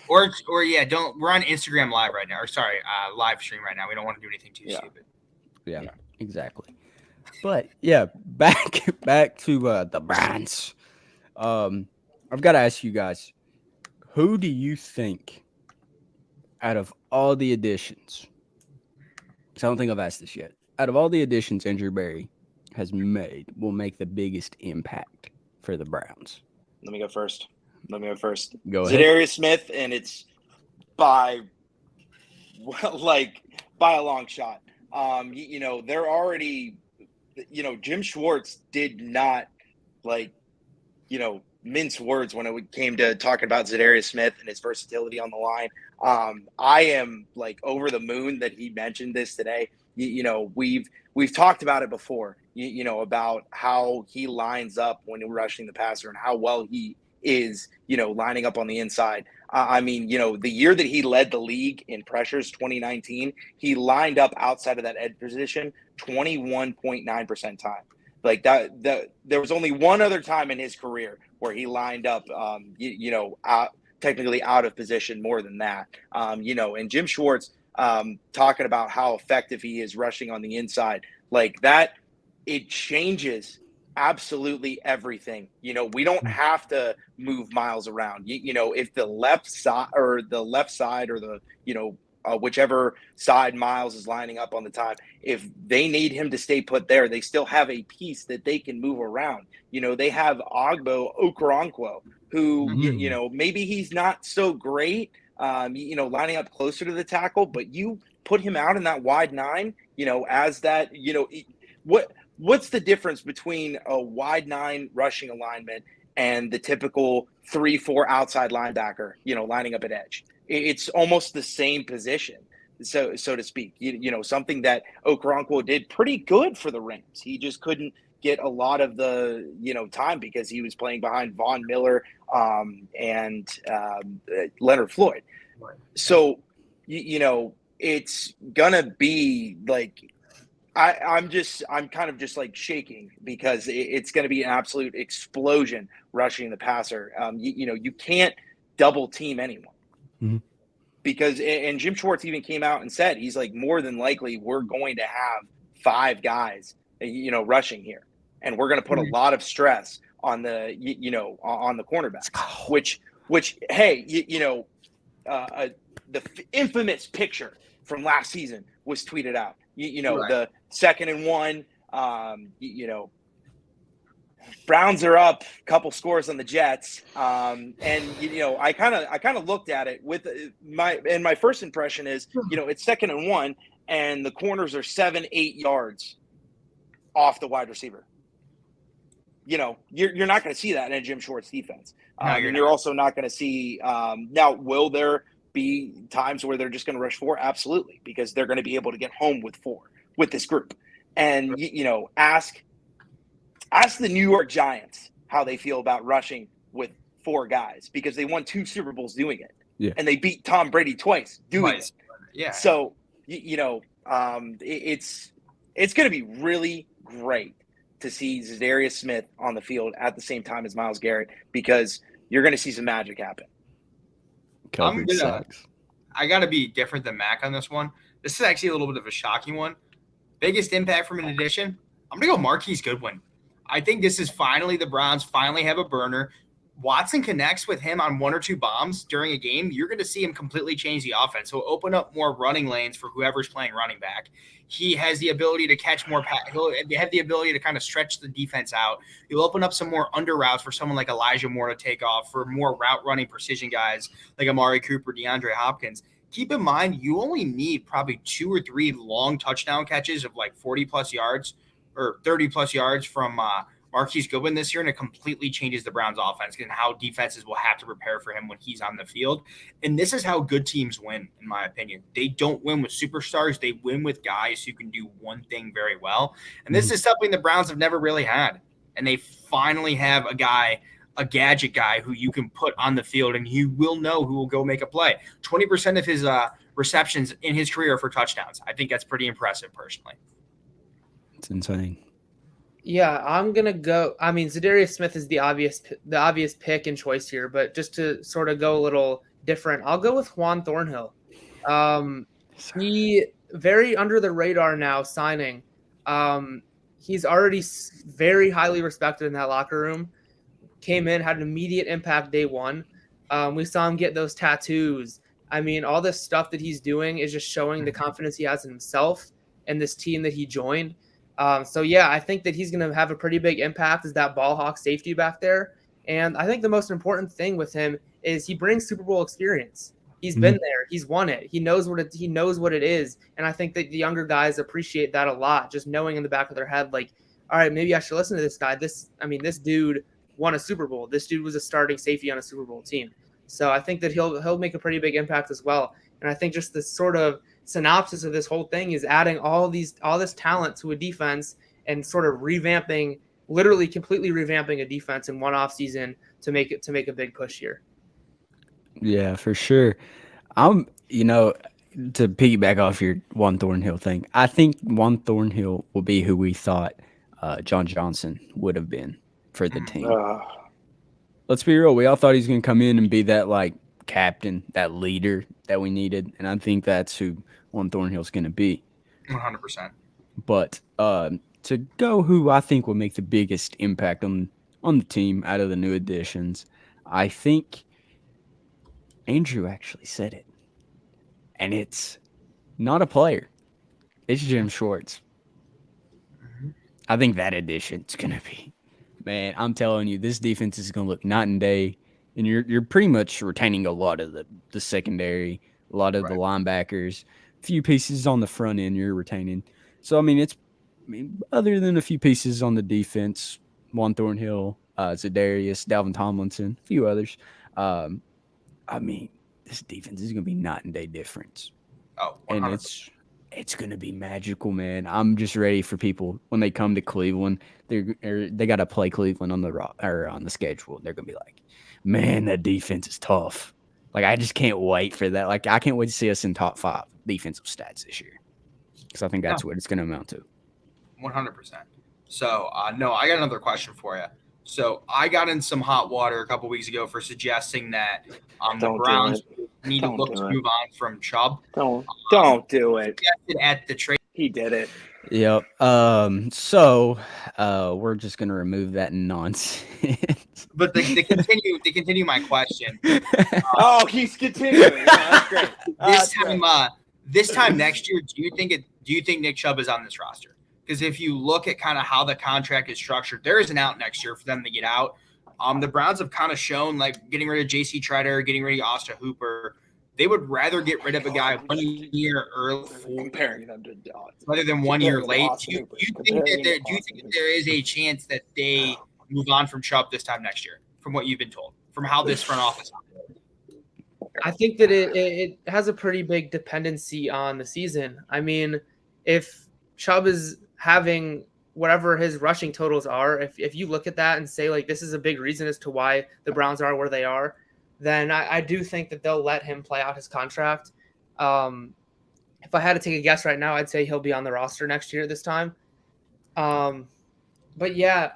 Or don't. We're on Instagram live right now. Or sorry, live stream right now. We don't want to do anything too stupid. Yeah, exactly. But yeah, back to the Browns. I've got to ask you guys, who do you think out of all the additions? Because I don't think I've asked this yet. Out of all the additions Andrew Berry has made, will make the biggest impact for the Browns? Let me go first. Go ahead. Zadarius Smith, and it's by a long shot. They're already, Jim Schwartz did not mince words when it came to talking about Zadarius Smith and his versatility on the line. I am over the moon that he mentioned this today. We've talked about it before, about how he lines up when rushing the passer and how well he is, lining up on the inside. The year that he led the league in pressures, 2019, he lined up outside of that edge position 21.9% time. There was only one other time in his career where he lined up, technically out of position more than that. And Jim Schwartz talking about how effective he is rushing on the inside like that, it changes absolutely everything. We don't have to move miles around. If the left side or the, whichever side Miles is lining up on the time, if they need him to stay put there, they still have a piece that they can move around. They have Ogbo Okoronkwo, who, maybe he's not so great, lining up closer to the tackle, but you put him out in that wide nine, as that, what's the difference between a wide nine rushing alignment and the typical 3-4 outside linebacker, lining up at edge? It's almost the same position, so to speak. Something that Okoronkwo did pretty good for the Rams. He just couldn't get a lot of the time because he was playing behind Von Miller and Leonard Floyd. Right. So it's gonna be I'm kind of just shaking because it's going to be an absolute explosion rushing the passer. You can't double team anyone. Mm-hmm. Because, and Jim Schwartz even came out and said, he's more than likely we're going to have 5 guys, rushing here. And we're going to put a lot of stress on the, on the cornerback, which, hey, the infamous picture from last season was tweeted out, Right. The 2nd and 1, Browns are up, couple scores on the Jets, and I kind of looked at it with my first impression is it's 2nd and 1, and the corners are 7-8 yards off the wide receiver. You're not going to see that in a Jim Schwartz defense, and you're also not going to see. Now, will there be times where they're just going to rush 4? Absolutely, because they're going to be able to get home with 4 with this group, and Ask the New York Giants how they feel about rushing with 4 guys because they won 2 Super Bowls doing it. Yeah. And they beat Tom Brady twice doing it. Yeah. So, it's going to be really great to see Zadarius Smith on the field at the same time as Myles Garrett because you're going to see some magic happen. Coverage sucks. I got to be different than Mac on this one. This is actually a little bit of a shocking one. Biggest impact from an addition, I'm going to go Marquise Goodwin. I think this is finally the Browns finally have a burner. Watson connects with him on 1 or 2 bombs during a game. You're going to see him completely change the offense. He'll open up more running lanes for whoever's playing running back. He has the ability to catch more. He'll have the ability to kind of stretch the defense out. He'll open up some more under routes for someone like Elijah Moore to take off, for more route running precision guys like Amari Cooper, DeAndre Hopkins. Keep in mind, you only need probably 2 or 3 long touchdown catches of 40-plus yards or 30-plus yards from Marquise Goodwin this year, and it completely changes the Browns offense and how defenses will have to prepare for him when he's on the field. And this is how good teams win, in my opinion. They don't win with superstars. They win with guys who can do one thing very well. And this is something the Browns have never really had. And they finally have a gadget guy who you can put on the field and you will know who will go make a play. 20% of his receptions in his career are for touchdowns. I think that's pretty impressive personally. It's insane. Yeah, I'm gonna go. I mean, Zadarius Smith is the obvious pick and choice here, but just to sort of go a little different, I'll go with Juan Thornhill. He very under the radar now signing. he's already very highly respected in that locker room. Came in, had an immediate impact day one. We saw him get those tattoos. I mean, all this stuff that he's doing is just showing the confidence he has in himself and this team that he joined. So yeah, I think that he's going to have a pretty big impact as that ball hawk safety back there. And I think the most important thing with him is he brings Super Bowl experience. He's been there. He's won it. He knows what it is. And I think that the younger guys appreciate that a lot. Just knowing in the back of their head, like, all right, maybe I should listen to this guy. This dude won a Super Bowl. This dude was a starting safety on a Super Bowl team. So I think that he'll make a pretty big impact as well. And I think just this sort of synopsis of this whole thing is adding all this talent to a defense and sort of literally completely revamping a defense in one off season to make a big push here. Yeah, for sure. To piggyback off your Juan Thornhill thing, I think Juan Thornhill will be who we thought John Johnson would have been for the team. Let's be real. We all thought he's going to come in and be that like captain, that leader that we needed, and I think that's who Juan Thornhill's going to be. 100%. But to go who I think will make the biggest impact on the team out of the new additions, I think Andrew actually said it. And it's not a player. It's Jim Schwartz. I think that addition's going to be, man, I'm telling you, this defense is going to look night and day. And you're pretty much retaining a lot of the secondary, a lot of the linebackers, a few pieces on the front end you're retaining. So, other than a few pieces on the defense, Juan Thornhill, Za'Darius, Dalvin Tomlinson, a few others, this defense is going to be night and day difference. Oh, 100%. And it's going to be magical, man. I'm just ready for people when they come to Cleveland. They got to play Cleveland on the schedule. They're going to be like, man, that defense is tough. Like, I just can't wait for that. Like, I can't wait to see us in top 5 defensive stats this year, because I think that's what it's going to amount to. 100%. So, no, I got another question for you. So I got in some hot water a couple weeks ago for suggesting that the Browns need to look to move on from Chubb. Don't do it. At the trade, he did it. Yep. So we're just gonna remove that nonsense. But to continue my question. He's continuing. That's great. This time next year, do you think Nick Chubb is on this roster? Because if you look at kind of how the contract is structured, there is an out next year for them to get out. The Browns have kind of shown, like, getting rid of J.C. Treader, getting rid of Austin Hooper. They would rather get rid of a guy 1 year early comparing them to rather than 1 year late. Do you think that there is a chance that they move on from Chubb this time next year, from what you've been told, from how this front office operates? I think that it has a pretty big dependency on the season. I mean, if Chubb is having whatever his rushing totals are, if you look at that and say, like, this is a big reason as to why the Browns are where they are, then I do think that they'll let him play out his contract. If I had to take a guess right now, I'd say he'll be on the roster next year this time. But yeah,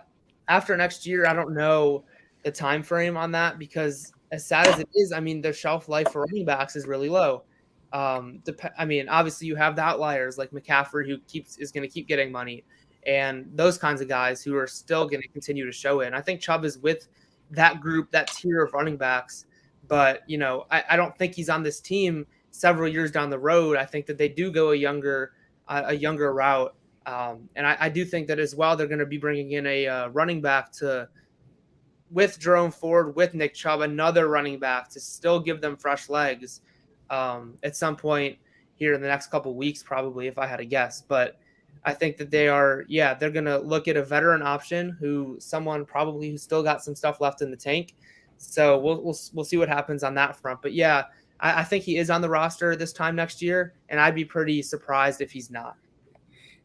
after next year, I don't know the time frame on that, because as sad as it is, the shelf life for running backs is really low. Obviously you have the outliers like McCaffrey, who is going to keep getting money, and those kinds of guys who are still going to continue to show it. And I think Chubb is with that group, that tier of running backs. But, I don't think he's on this team several years down the road. I think that they do go a younger route. And I do think that as well, they're going to be bringing in a running back with Jerome Ford, with Nick Chubb, another running back to still give them fresh legs. At some point here in the next couple of weeks, probably, if I had to guess. But I think that they're going to look at a veteran option, someone probably who's still got some stuff left in the tank. So we'll see what happens on that front. But yeah, I think he is on the roster this time next year, and I'd be pretty surprised if he's not.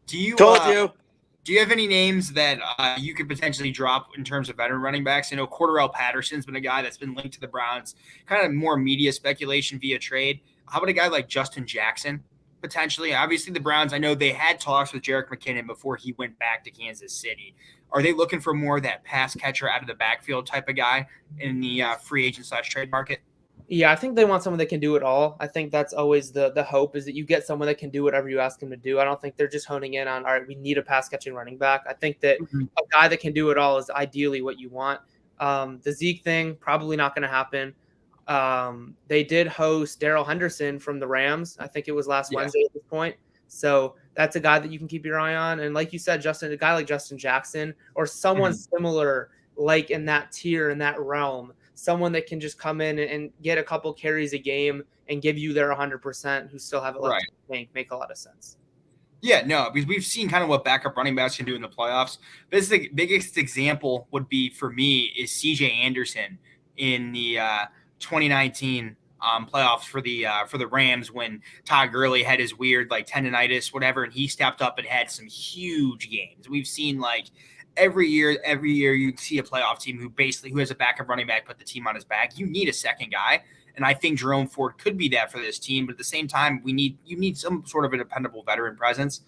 Do you have any names that you could potentially drop in terms of veteran running backs? I know Cordarrelle Patterson's been a guy that's been linked to the Browns, kind of more media speculation via trade. How about a guy like Justin Jackson, potentially? Obviously, the Browns, I know they had talks with Jerick McKinnon before he went back to Kansas City. Are they looking for more of that pass catcher out of the backfield type of guy in the free agent / trade market? Yeah, I think they want someone that can do it all. I think that's always the hope, is that you get someone that can do whatever you ask them to do. I don't think they're just honing in on, all right, we need a pass catching running back. I think that a guy that can do it all is ideally what you want. The Zeke thing, probably not going to happen. They did host Darrell Henderson from the Rams. I think it was last Wednesday at this point. So that's a guy that you can keep your eye on. And like you said, a guy like Justin Jackson or someone similar, like in that tier, in that realm, someone that can just come in and get a couple carries a game and give you their 100%, who still have it left in the bank, make a lot of sense. Yeah, no, because we've seen kind of what backup running backs can do in the playoffs. But the biggest example would be for me is C.J. Anderson in the 2019 playoffs for the Rams when Todd Gurley had his weird like tendonitis, whatever, and he stepped up and had some huge games. We've seen like every year you see a playoff team who has a backup running back put the team on his back. You need a second guy. And I think Jerome Ford could be that for this team, but at the same time, you need some sort of a dependable veteran presence.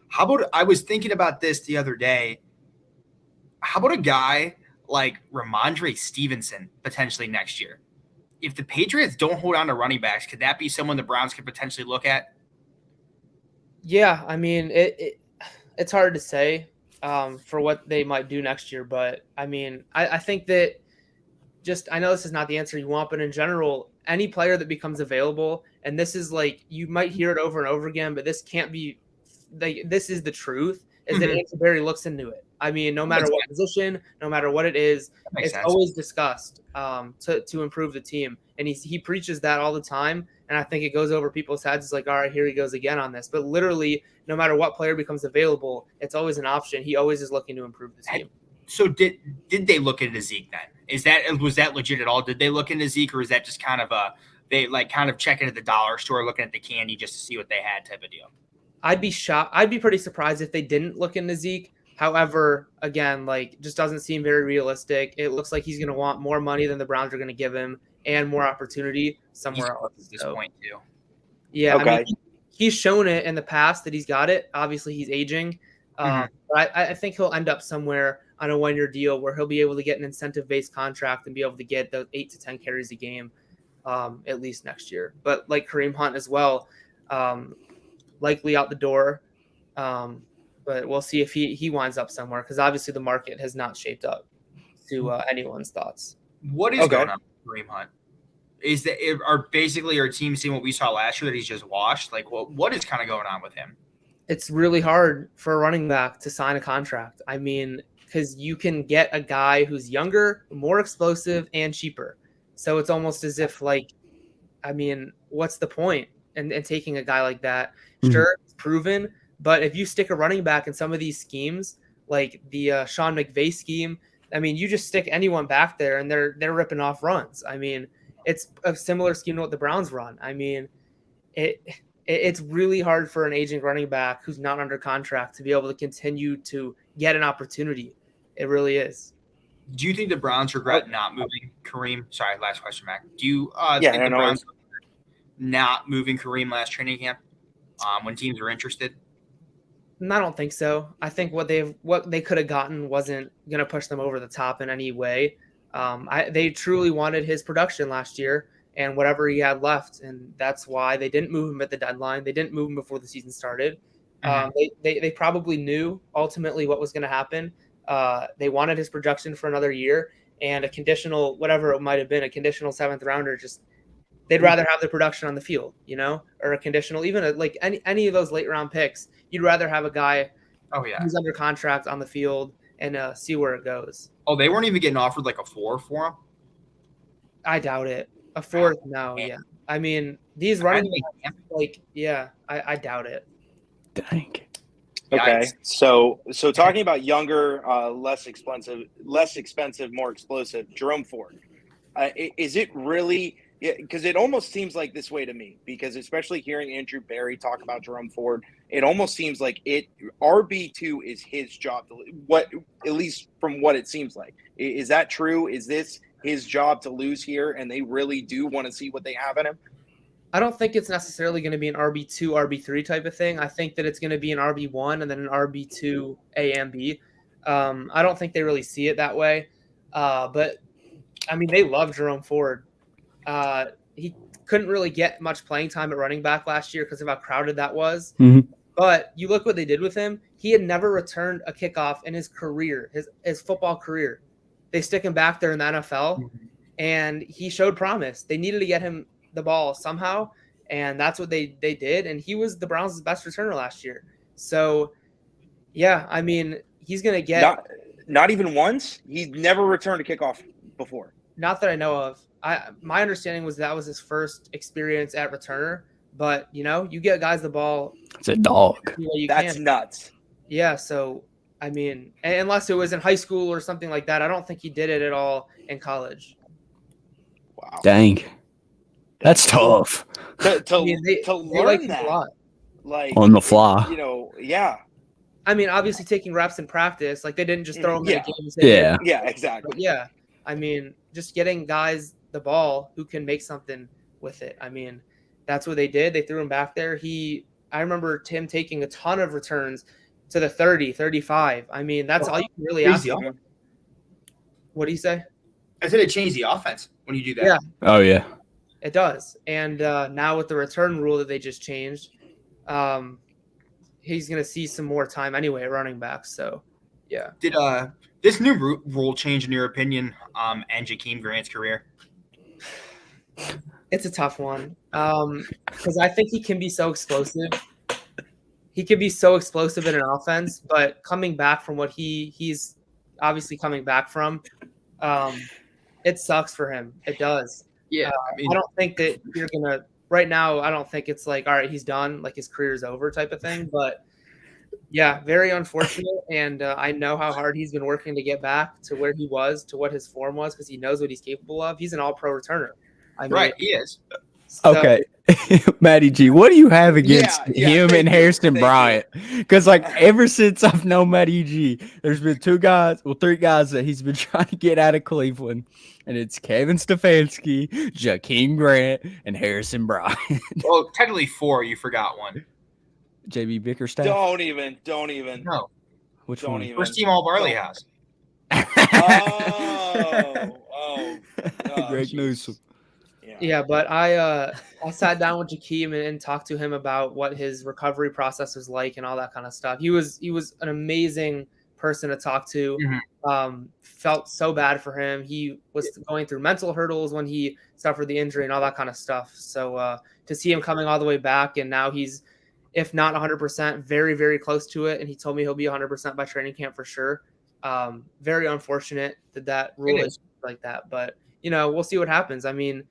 How about, I was thinking about this the other day. How about a guy like Ramondre Stevenson potentially next year? If the Patriots don't hold on to running backs, could that be someone the Browns could potentially look at? Yeah, I mean, it's hard to say for what they might do next year, but I mean, I think that I know this is not the answer you want, but in general, any player that becomes available, and this is like, you might hear it over and over again, but this can't be, this is the truth, is that Andrew Berry looks into it. I mean, no matter what position, no matter what it is, it's always discussed to improve the team. And he preaches that all the time. And I think it goes over people's heads. It's like, all right, here he goes again on this. But literally, no matter what player becomes available, it's always an option. He always is looking to improve the team. So did they look into Zeke then? Was that legit at all? Did they look into Zeke, or is that just kind of they like kind of checking at the dollar store, looking at the candy just to see what they had type of deal? I'd be shocked. I'd be pretty surprised if they didn't look into Zeke. However, again, like, just doesn't seem very realistic. It looks like he's going to want more money than the Browns are going to give him and more opportunity somewhere else. At this point too. Yeah, okay. I mean, he's shown it in the past that he's got it. Obviously, he's aging. But I think he'll end up somewhere on a one-year deal where he'll be able to get an incentive-based contract and be able to get the 8 to 10 carries a game at least next year. But like Kareem Hunt as well, likely out the door. But we'll see if he winds up somewhere, because obviously the market has not shaped up to anyone's thoughts. What is going on with Kareem Hunt? Is that basically our team seeing what we saw last year, that he's just washed? Like, what is kind of going on with him? It's really hard for a running back to sign a contract. I mean, because you can get a guy who's younger, more explosive, and cheaper. So it's almost as if, like, I mean, what's the point in taking a guy like that? Sure, it's proven, but if you stick a running back in some of these schemes, like the Sean McVay scheme, I mean, you just stick anyone back there and they're ripping off runs. I mean, it's a similar scheme to what the Browns run. I mean, it's really hard for an aging running back who's not under contract to be able to continue to get an opportunity. It really is. Do you think the Browns regret not moving Kareem? Sorry, last question, Mac. Do you think the Browns not moving Kareem last training camp when teams were interested? I don't think so. I think what they could have gotten wasn't going to push them over the top in any way. They truly wanted his production last year and whatever he had left, and that's why they didn't move him at the deadline. They didn't move him before the season started. They probably knew ultimately what was going to happen. They wanted his production for another year, and a conditional, whatever it might have been, a conditional 7th rounder, just they'd rather have the production on the field, or a conditional, even like any of those late round picks. You'd rather have a guy who's under contract on the field and see where it goes. Oh, they weren't even getting offered like a 4 for him? I doubt it. A 4th, no, yeah. I mean, these running backs, I doubt it. Dang. Okay, so talking about younger, less expensive, more explosive, Jerome Ford. Is it really? Because it almost seems like this way to me. Because especially hearing Andrew Berry talk about Jerome Ford, it almost seems like RB2 is his job. At least from what it seems like. Is that true? Is this his job to lose here, and they really do want to see what they have in him? I don't think it's necessarily going to be an RB2, RB3 type of thing. I think that it's going to be an RB1 and then an RB2 A and B. I don't think they really see it that way. But, I mean, they love Jerome Ford. he couldn't really get much playing time at running back last year because of how crowded that was. Mhm. But you look what they did with him. He had never returned a kickoff in his career, his football career. They stick him back there in the NFL, and he showed promise. They needed to get him the ball somehow, and that's what they did. And he was the Browns' best returner last year. So, yeah, I mean, he's going to get not even once. He's never returned a kickoff before. Not that I know of. My understanding was that was his first experience at returner. But you get guys the ball. It's a dog. That's nuts. Yeah. So I mean, unless it was in high school or something like that, I don't think he did it at all in college. Wow. Dang. That's tough. To learn like that a lot. Like on the fly. Yeah. I mean, obviously taking reps in practice, like they didn't just throw him in a game and say, Yeah, exactly. But yeah. I mean, just getting guys the ball who can make something with it. I mean, that's what they did. They threw him back there. I remember Tim taking a ton of returns to the 30, 35. I mean, that's all you can really ask for. What do you say? I said it changed the offense when you do that. Yeah. Oh, yeah. It does. And now with the return rule that they just changed, he's going to see some more time anyway at running back. So, yeah. Did this new rule change, in your opinion, end Jakeem Grant's career? It's a tough one because I think he can be so explosive. He can be so explosive in an offense, but coming back from what he's obviously coming back from, it sucks for him. It does. Yeah. I don't think that you're going to – right now, I don't think it's like, all right, he's done, like his career is over type of thing. But, yeah, very unfortunate. And I know how hard he's been working to get back to where he was, to what his form was, because he knows what he's capable of. He's an all-pro returner. I mean, right, he is. So, okay. Matty G, what do you have against him and Harrison Bryant? Because, ever since I've known Matty G, there's been three guys that he's been trying to get out of Cleveland, and it's Kevin Stefanski, Jakeem Grant, and Harrison Bryant. Well, technically four. You forgot one. JB Bickerstaff? Don't even. No. Which don't one? even. First team All Barley House. Oh, Greg Newsom. Yeah, but I sat down with Jakeem and talked to him about what his recovery process was like and all that kind of stuff. He was an amazing person to talk to. Mm-hmm. Felt so bad for him. He was going through mental hurdles when he suffered the injury and all that kind of stuff. So to see him coming all the way back, and now he's, if not 100%, very, very close to it. And he told me he'll be 100% by training camp for sure. Very unfortunate that rule is like that, but we'll see what happens. I mean,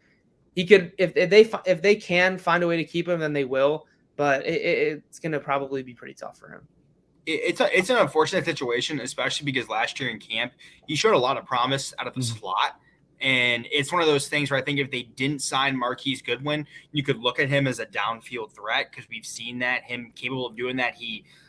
he could, if they can find a way to keep him, then they will. But it's going to probably be pretty tough for him. It's an unfortunate situation, especially because last year in camp he showed a lot of promise out of the slot, and it's one of those things where I think if they didn't sign Marquise Goodwin, you could look at him as a downfield threat because we've seen him capable of doing that.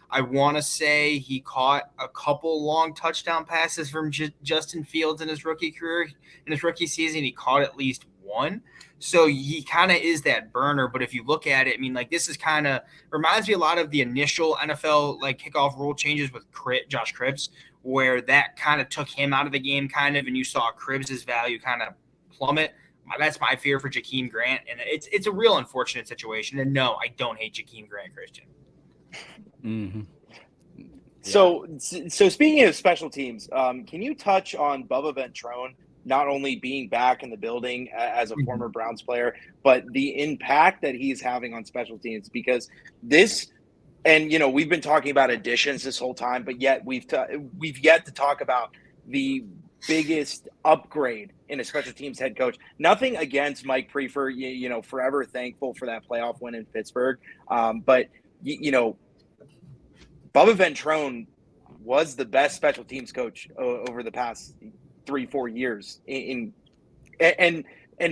I want to say he caught a couple long touchdown passes from Justin Fields in his rookie career. In his rookie season, he caught at least one. So he kind of is that burner. But if you look at it, I mean, this is kind of reminds me a lot of the initial NFL kickoff rule changes with Josh Cribbs, where that kind of took him out of the game and you saw Cribbs' value kind of plummet. That's my fear for Jakeem Grant. And it's a real unfortunate situation. And no, I don't hate Jakeem Grant, Christian. Mm-hmm. So speaking of special teams, can you touch on Bubba Ventrone not only being back in the building as a former Browns player, but the impact that he's having on special teams? Because this, and we've been talking about additions this whole time, but yet we've yet to talk about the biggest upgrade in a special teams head coach. Nothing against Mike Prefer, forever thankful for that playoff win in Pittsburgh, but Bubba Ventrone was the best special teams coach over the past 3-4 years and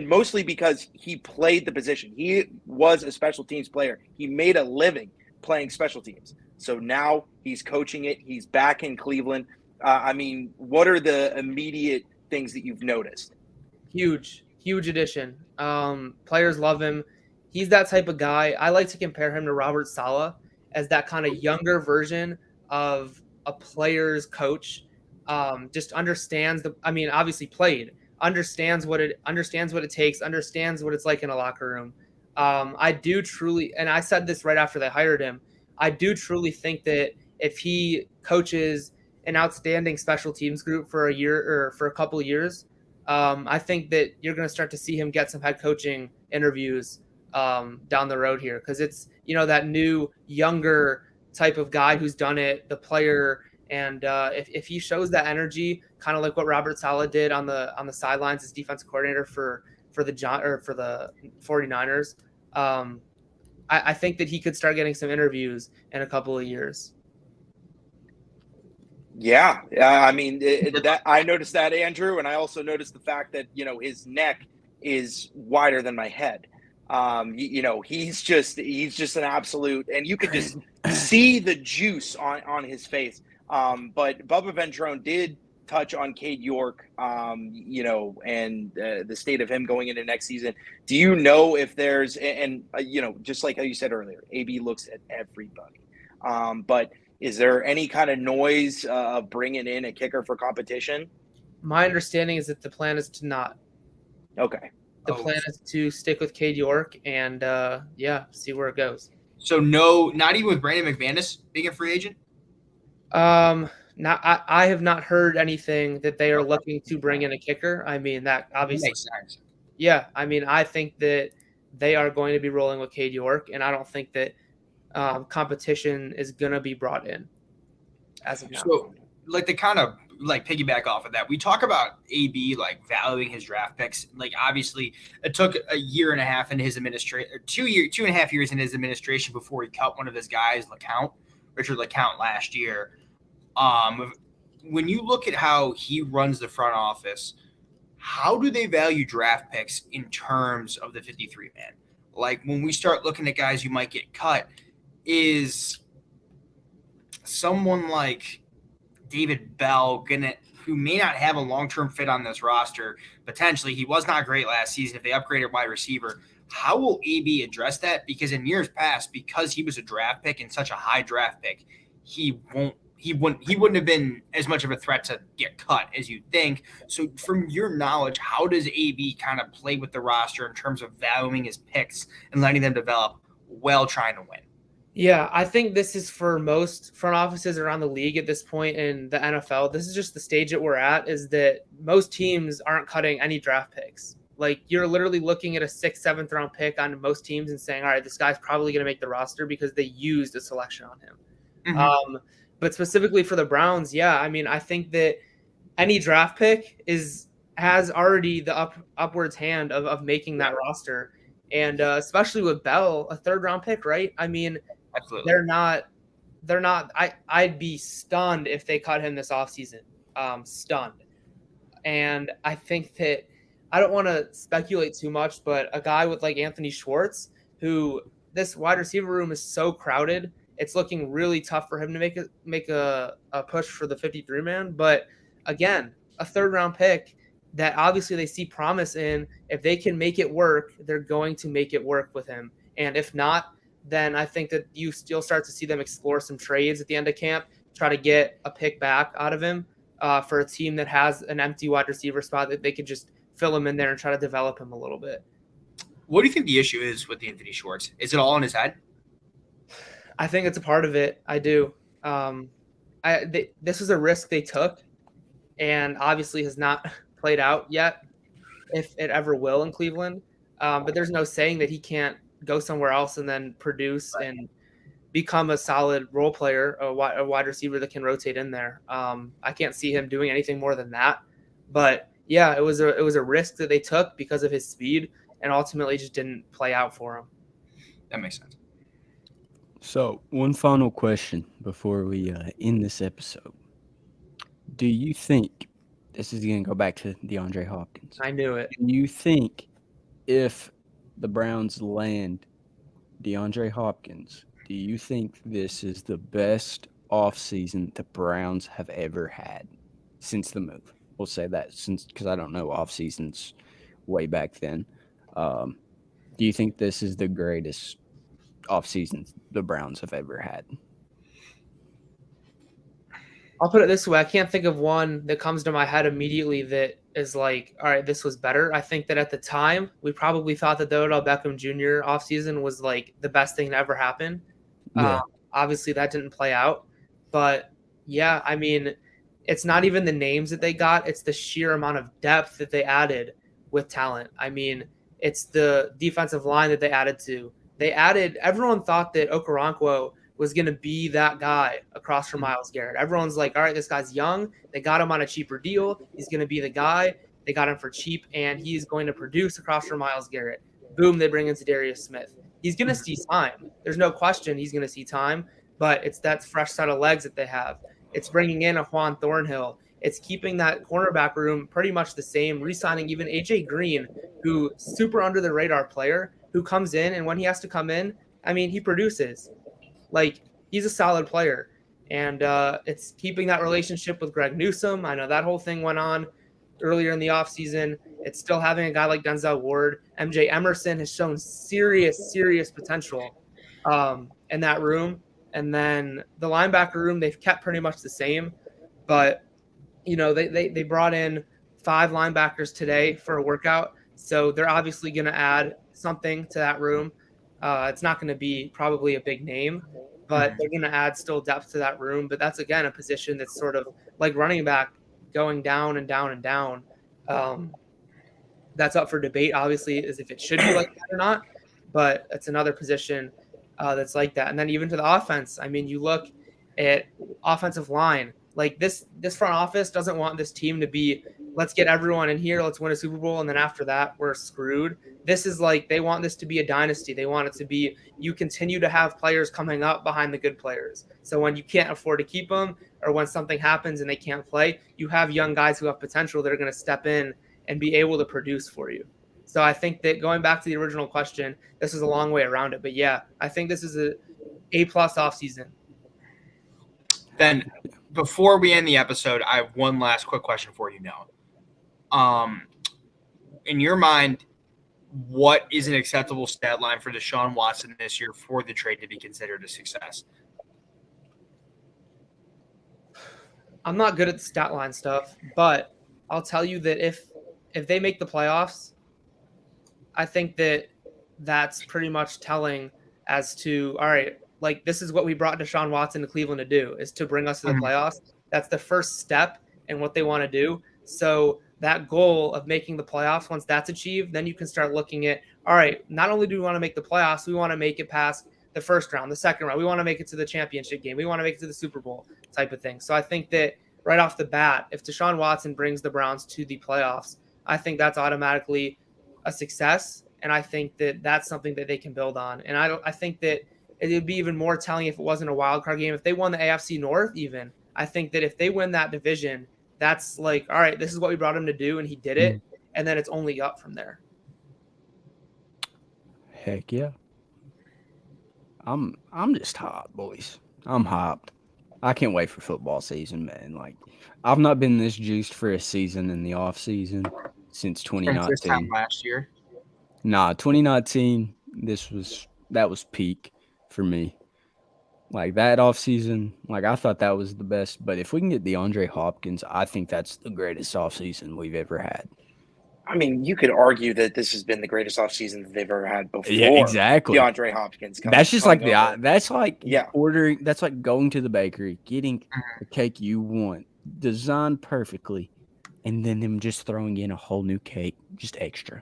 mostly because he played the position. He was a special teams player. He made a living playing special teams. So now he's coaching it. He's back in Cleveland. What are the immediate things that you've noticed? Huge addition. Players love him. He's that type of guy. I like to compare him to Robert Saleh as that kind of younger version of a player's coach. Just understands obviously understands what it takes, understands what it's like in a locker room. I do truly, and I said this right after they hired him, I do truly think that if he coaches an outstanding special teams group for a year or for a couple of years, I think that you're going to start to see him get some head coaching interviews down the road here, because it's, that new younger type of guy who's done it, the player. And if he shows that energy, kind of like what Robert Saleh did on the sidelines as defensive coordinator for the 49ers, I think that he could start getting some interviews in a couple of years. Yeah, I mean that I noticed that, Andrew, and I also noticed the fact that his neck is wider than my head. He's just an absolute, and you could just see the juice on his face. But Bubba Ventrone did touch on Cade York, and the state of him going into next season. Do you know if there's, just like how you said earlier, AB looks at everybody. But is there any kind of noise of bringing in a kicker for competition? My understanding is that the plan is to not. Okay. The plan is to stick with Cade York and, see where it goes. So no, not even with Brandon McManus being a free agent? I have not heard anything that they are looking to bring in a kicker. I mean, that obviously makes sense. Yeah, I mean, I think that they are going to be rolling with Cade York, and I don't think that competition is going to be brought in as of now. So, to kind of piggyback off of that, we talk about AB valuing his draft picks. Obviously, it took a year and a half in his administration, 2.5 years in his administration before he cut one of his guys, Richard LeCount, last year. When you look at how he runs the front office, how do they value draft picks in terms of the 53 man? When we start looking at guys who might get cut, is someone like David Bell who may not have a long-term fit on this roster, potentially? He was not great last season. If they upgraded wide receiver, how will AB address that? Because in years past, because he was a draft pick and such a high draft pick, he wouldn't have been as much of a threat to get cut as you think. So from your knowledge, how does AB kind of play with the roster in terms of valuing his picks and letting them develop while trying to win? Yeah, I think this is for most front offices around the league at this point in the NFL. This is just the stage that we're at, is that most teams aren't cutting any draft picks. You're literally looking at a 6th, 7th round pick on most teams and saying, all right, this guy's probably going to make the roster because they used a selection on him. Mm-hmm. But specifically for the Browns, I mean, I think that any draft pick has already the upwards hand of making that roster. And especially with Bell, a 3rd round pick, right? I mean, absolutely. They're not, I'd be stunned if they cut him this offseason. Stunned. And I think that, I don't want to speculate too much, but a guy with Anthony Schwartz, who this wide receiver room is so crowded, it's looking really tough for him to make a push for the 53 man. But again, a 3rd round pick that obviously they see promise in. If they can make it work, they're going to make it work with him. And if not, then I think that you still start to see them explore some trades at the end of camp, try to get a pick back out of him for a team that has an empty wide receiver spot that they could just fill him in there and try to develop him a little bit. What do you think the issue is with Anthony Schwartz? Is it all in his head? I think it's a part of it. I do. This was a risk they took, and obviously has not played out yet, if it ever will in Cleveland. But there's no saying that he can't go somewhere else and then produce and become a solid role player, a wide receiver that can rotate in there. I can't see him doing anything more than that. But yeah, it was a risk that they took because of his speed, and ultimately just didn't play out for him. That makes sense. So, one final question before we end this episode. Do you think, this is going to go back to DeAndre Hopkins. I knew it. Do you think if the Browns land DeAndre Hopkins, do you think this is the best offseason the Browns have ever had since the move? We'll say that because I don't know offseasons way back then. Do you think this is the greatest offseason the Browns have ever had? I'll put it this way. I can't think of one that comes to my head immediately that is like, all right, this was better. I think that at the time, we probably thought that the Odell Beckham Jr. offseason was like the best thing to ever happen. Yeah. Obviously, that didn't play out. But yeah, I mean, it's not even the names that they got, it's the sheer amount of depth that they added with talent. I mean, it's the defensive line that they added to. Everyone thought that Okoronkwo was going to be that guy across from Myles Garrett. Everyone's like, all right, this guy's young. They got him on a cheaper deal. He's going to be the guy. They got him for cheap, and he's going to produce across from Myles Garrett. Boom, they bring in Darius Smith. He's going to see time. There's no question he's going to see time, but it's that fresh set of legs that they have. It's bringing in a Juan Thornhill. It's keeping that cornerback room pretty much the same, re-signing even A.J. Green, who super under-the-radar player, who comes in, and when he has to come in, I mean, he produces. Like, he's a solid player. And it's keeping that relationship with Greg Newsome. I know that whole thing went on earlier in the offseason. It's still having a guy like Denzel Ward. MJ Emerson has shown serious, serious potential in that room. And then the linebacker room, they've kept pretty much the same. But, you know, they brought in 5 linebackers today for a workout. So they're obviously going to add something to that room. It's not going to be probably a big name, but they're going to add still depth to that room. But that's, again, a position that's sort of like running back, going down and down and down. That's up for debate, obviously, as if it should be like that or not. But it's another position that's like that. And then even to the offense, I mean, you look at offensive line. Like this front office doesn't want this team to be, let's get everyone in here, let's win a Super Bowl, and then after that, we're screwed. This is like, they want this to be a dynasty. They want it to be, you continue to have players coming up behind the good players. So when you can't afford to keep them, or when something happens and they can't play, you have young guys who have potential that are going to step in and be able to produce for you. So I think that going back to the original question, this is a long way around it. But yeah, I think this is A+ offseason. Then before we end the episode, I have one last quick question for you, Noah. In your mind, what is an acceptable stat line for Deshaun Watson this year for the trade to be considered a success? I'm not good at the stat line stuff, but I'll tell you that if they make the playoffs, I think that that's pretty much telling as to, all right, like this is what we brought Deshaun Watson to Cleveland to do, is to bring us to the playoffs. That's the first step in what they want to do. So that goal of making the playoffs, once that's achieved, then you can start looking at, all right, not only do we want to make the playoffs, we want to make it past the first round, the second round. We want to make it to the championship game. We want to make it to the Super Bowl type of thing. So I think that right off the bat, if Deshaun Watson brings the Browns to the playoffs, I think that's automatically a success. And I think that that's something that they can build on. And I think that it would be even more telling if it wasn't a wild card game. If they won the AFC North even, I think that if they win that division, that's like, all right, this is what we brought him to do, and he did it. And then it's only up from there. Heck yeah. I'm just hyped, boys. I'm hyped. I can't wait for football season, man. Like, I've not been this juiced for a season in the off season since 2019. This time last year? Nah, 2019, that was peak for me. Like that offseason, like I thought that was the best. But if we can get DeAndre Hopkins, I think that's the greatest offseason we've ever had. I mean, you could argue that this has been the greatest offseason that they've ever had before. Yeah, exactly. DeAndre Hopkins. That's just like that's like yeah. ordering. That's like going to the bakery, getting the cake you want, designed perfectly, and then them just throwing in a whole new cake, just extra,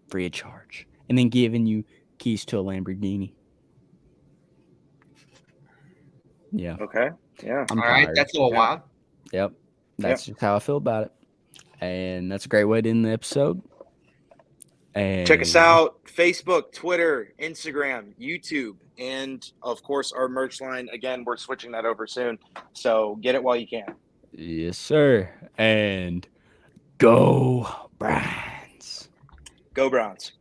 free of charge, and then giving you keys to a Lamborghini. Yeah. Okay. Yeah. All right. That's a little wild. Yep. That's just how I feel about it. And that's a great way to end the episode. And check us out: Facebook, Twitter, Instagram, YouTube, and of course our merch line. Again, we're switching that over soon, so get it while you can. Yes, sir. And go Browns. Go Browns.